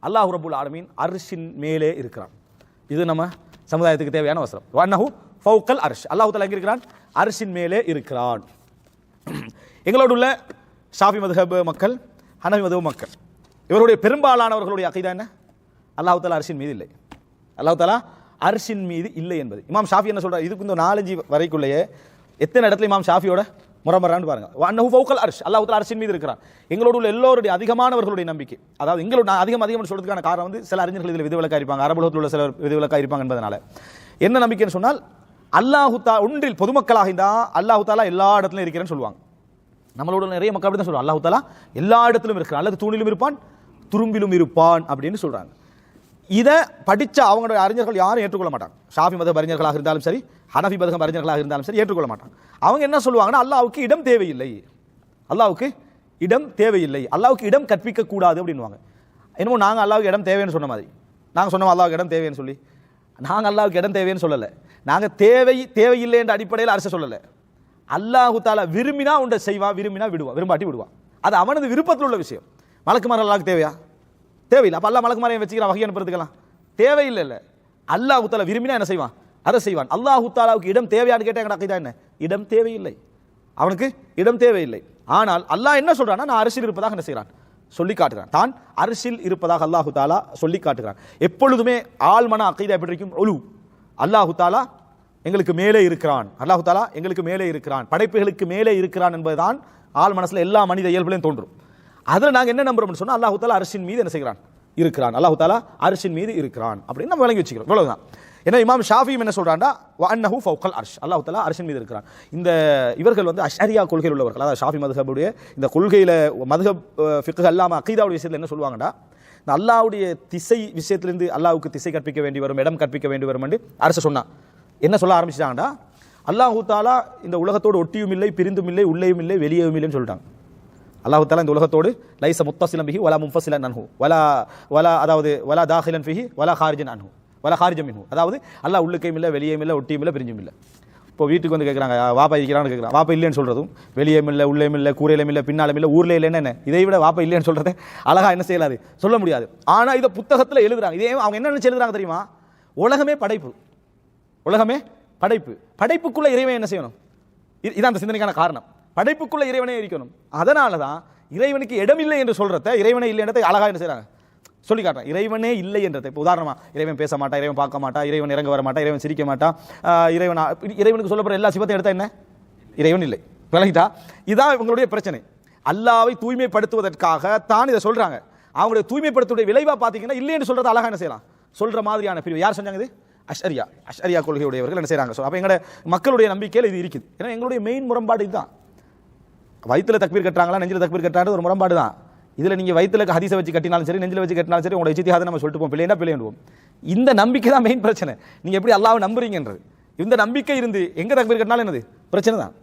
அல்லாஹ் ரப்புல் ஆலமீன் அர்ஷின் மேலே இருக்கிறான். இது நம்ம சமுதாயத்துக்கு தேவையான வசனம். வன்னஹு ஃபௌகல் அர்ஷ், அல்லாஹ் தஆலா எங்க இருக்கிறான்? அர்ஷின் மேலே இருக்கிறான். எங்களோடு உள்ள ஷாஃபி மதுஹப் மக்கள், ஹனஃபி மதுஹப் மக்கள், இவருடைய பெரும்பாலானவர்களுடைய அகீதா என்ன? அல்லாஹ் தஆலா அர்ஷின் மீது இல்லை, அல்லாஹ் தஆலா அர்ஷின் மீது இல்லை என்பது. இமாம் ஷாஃபி என்ன சொல்றார்? இதுக்கு இந்த 4-5 வரைக்குள்ளேயே எத்தனை இடத்துல இமாம் ஷாஃபியோட முரமரான்னு பாருங்க. வன்னஹு ஃபௌகல் அர்ஷ், அல்லாஹ் தஆலா அர்ஷின் மீது இருக்கிறான். எங்களோடு உள்ள எல்லோருடைய அதிகமானவர்களுடைய நம்பிக்கை, அதாவது எங்களோட அதிகம் சொல்றதுக்கான காரணம் வந்து சில அறிஞர்கள் இதில் விதிவிலக்காக இருப்பாங்க, அரபு உலகத்தில் உள்ள சிலர் விதிவிலக்காக இருப்பாங்க என்பதனால என்ன நம்பிக்கைன்னு சொன்னால், அல்லாஹ் தஆலா ஒன்றில் பொதுமக்களாக இருந்தால் அல்லாஹ் தஆலா எல்லா இடத்துலையும் இருக்கிறேன்னு சொல்லுவாங்க. நம்மளோட நிறைய மக்கள் அப்படி தான் சொல்லுவாங்க, அல்லாஹ் தஆலா எல்லா இடத்திலும் இருக்கிறான், அல்லது தூணிலும் இருப்பான் துரும்பிலும் இருப்பான் அப்படின்னு சொல்றாங்க. இதை படித்த அவங்களுடைய அறிஞர்கள் யாரும் ஏற்றுக்கொள்ள மாட்டாங்க. ஷாஃபி மதஹப் அறிஞர்களாக இருந்தாலும் சரி, ஹனஃபி மதஹப் அறிஞர்களாக இருந்தாலும் சரி ஏற்றுக்கொள்ள மாட்டாங்க. அவங்க என்ன சொல்லுவாங்கன்னா, அல்லாஹ்வுக்கு இடம் தேவையில்லை, அல்லாஹ்வுக்கு இடம் தேவையில்லை, அல்லாஹ்வுக்கு இடம் கற்பிக்க கூடாது அப்படின்வாங்க. என்னமோ நாங்கள் அல்லாஹ்வுக்கு இடம் தேவைன்னு சொன்ன மாதிரி. நாங்கள் சொன்னோம் அல்லாஹ்வுக்கு இடம் தேவைன்னு சொல்லி, நாங்கள் அல்லாஹ்வுக்கு இடம் தேவைன்னு சொல்லலை. நாங்கள் தேவையில்லை என்ற அடிப்படையில் அரசு சொல்லலை. அல்லாஹ் தஆலா விரும்பினா உண்டை செய்வான், விரும்பினா விடுவான், விரும்பாட்டி விடுவான். அது அவனது விருப்பத்தில் உள்ள விஷயம். மலக்குமார் அல்லாஹ்வுக்கு தேவையா? தேவையில்லை. அப்போ அல்லாஹ் மலக்குமாரையும் வச்சுக்கிறான் வகை அனுப்புறதுக்கெல்லாம் தேவையில்லை. இல்லை, அல்லாஹ் தஆலா விரும்பினா என்ன செய்வான்? அதை செய்வான். அல்லாஹ் தஆலாவுக்கு இடம் தேவையான்னு கேட்டால் எங்கடா அகீதா என்ன? இடம் தேவையில்லை, அவனுக்கு இடம் தேவையில்லை. ஆனால் அல்லாஹ் என்ன சொல்றான்னா, நான் அரிசில் இருப்பதாக என்ன செய்கிறான்? சொல்லி காட்டுகிறான். தான் அரிசில் இருப்பதாக அல்லாஹ் தஆலா சொல்லி காட்டுகிறான். எப்பொழுதுமே ஆழ்மன அகீதா எப்படி இருக்கும்? உலு, அல்லாஹ் தஆலா எங்களுக்கு மேலே இருக்கிறான், அல்லாஹ் தஆலா எங்களுக்கு மேலே இருக்கிறான், படைப்புகளுக்கு மேலே இருக்கிறான் என்பதுதான் ஆள் மனசுல எல்லா மனித இயல்புலையும் தோன்றும். அதில் நாங்கள் என்ன நம்புறோம்னு சொன்னால், அல்லாஹ் தஆலா அர்ஷின் மீது என்ன செய்கிறான்? இருக்கிறான். அல்லாஹ் தஆலா அர்ஷின் மீது இருக்கிறான் அப்படின்னு நம்ம விளங்கி வச்சுக்கிறோம். இவ்வளவுதான். ஏன்னா இமாம் ஷாஃபியும் என்ன சொல்றான்டா, வஅன்னஹு ஃபௌகல் அர்ஷ், அல்லாஹ் தஆலா அர்ஷின் மீது இருக்கிறான். இந்த இவர்கள் வந்து அஷ்அரியா கொள்கையில் உள்ளவர்கள், அதாவது ஷாஃபி மதுஹபுடைய இந்த கொள்கையில மதுஹப் ஃபிக்ஹ் அல்லாம அகீதாவுடைய விஷயத்தில் என்ன சொல்லுவாங்கடா, இந்த அல்லாஹ்வுடைய திசை விஷயத்திலிருந்து அல்லாஹ்வுக்கு திசை கற்பிக்க வேண்டி வரும், இடம் கற்பிக்க வேண்டி வரும் என்று அரசு சொன்னான். என்ன சொல்ல ஆரம்பிச்சிட்டாங்கடா, அல்லாஹ் தஆலா இந்த உலகத்தோடு ஒட்டியும் இல்லை, பிரிந்தும் இல்லை, உள்ளேயும் இல்லை, வெளியேயும் இல்லைன்னு சொல்லிட்டாங்க. அல்லாஹ் தஆலா இந்த உலகத்தோடு லைஸ முத்தஸிலன் பிஹி வலா முன்ஃபஸிலன் அன்ஹு வலா அதாவது வலா தாஹிலன் பிஹி வலா ஹாரிஜன் அன்ஹு வலா ஹாரிஜன் மின்ஹு, அதாவது அல்லாஹ் உள்ளுக்கையும் இல்லை, வெளியேயும் இல்லை, ஒட்டியும் இல்லை, பிரிஞ்சும் இல்லை. இப்போ வீட்டுக்கு வந்து கேட்குறாங்க, வாப்பா இருக்கிறான்னு கேட்குறாங்க. வாப்பா இல்லைன்னு சொல்றதும், வெளியேயும் இல்லை, உள்ளேயும் இல்லை, கூரையிலும் இல்லை, பின்னாலும் இல்லை, ஊர்ல இல்லைன்னு என்ன, இதை விட வாப்பா இல்லைன்னு சொல்றதை அழகா என்ன செய்யலாது? சொல்ல முடியாது. ஆனா இதை புத்தகத்தில் எழுதுறாங்க. இதே அவங்க என்ன நினைச்சு எழுதுறாங்க தெரியுமா? உலகமே படைப்பு, உலகமே படைப்பு, படைப்புக்குள்ள இறைவன் என்ன செய்யணும்? இதான் அந்த சிந்தனைக்கான காரணம். படைப்புக்குள்ள இறைவனே இருக்கணும். அதனால தான் இறைவனுக்கு இடம் இல்லை என்று சொல்றத, இறைவனே இல்லை என்றதை அழகா என்ன செய்யறாங்க? சொல்லி காட்டுறாங்க. இறைவனே இல்லை என்றதை. இப்போ உதாரணமா, இறைவன் பேச மாட்டா, இறைவன் பார்க்க மாட்டா, இறைவன் இறங்க வர மாட்டா, இறைவன் சிரிக்க மாட்டா, இறைவனுக்கு சொல்லப்படுற எல்லா சிவத்தையும் எடுத்தா என்ன? இறைவன் இல்லை. விளங்கிட்டா? இதான் இவங்களுடைய பிரச்சனை. அல்லாஹ்வை தூய்மைப்படுத்துவதற்காக தான் இதை சொல்றாங்க. அவங்களுடைய தூய்மைப்படுத்துவதை விளைவா பார்த்தீங்கன்னா இல்லை என்று சொல்றது அழகா என்ன செய்யலாம்? சொல்ற மாதிரியான பிரிவு யார் செஞ்சாங்க? இது அஷ்அரியா கொள்கையுடையவர்கள் என்ன செய்யறாங்க? அப்ப எங்களுடைய மக்களுடைய நம்பிக்கையில் இது இருக்குது. ஏன்னா எங்களுடைய மெயின் முரண்பாடு இதுதான். வயிற்றுல தக்பீர் கட்டுறாங்களா, நெஞ்சில தக்பீர் கட்டுறாங்க, ஒரு முரண்பாடு தான். இதுல நீங்க வயிற்றுல ஹதீஸை வச்சு கட்டினாலும் சரி, நெஞ்சில வச்சு கட்டினாலும் சரி, உங்களோட இஜ்திஹாதை நம்ம சொல்லிட்டு போவோம், பிள்ளைனா பிள்ளைண்டுவோம். இந்த நம்பிக்கை தான் மெயின் பிரச்சனை. நீங்க எப்படி அல்லாஹ்வை நம்புறீங்கன்றது. இந்த நம்பிக்கை இருந்து எங்க தக்பீர் கட்டினாலும் என்னது பிரச்சனை தான்.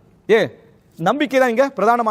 நம்பிக்கை தான் இங்க பிரதானமான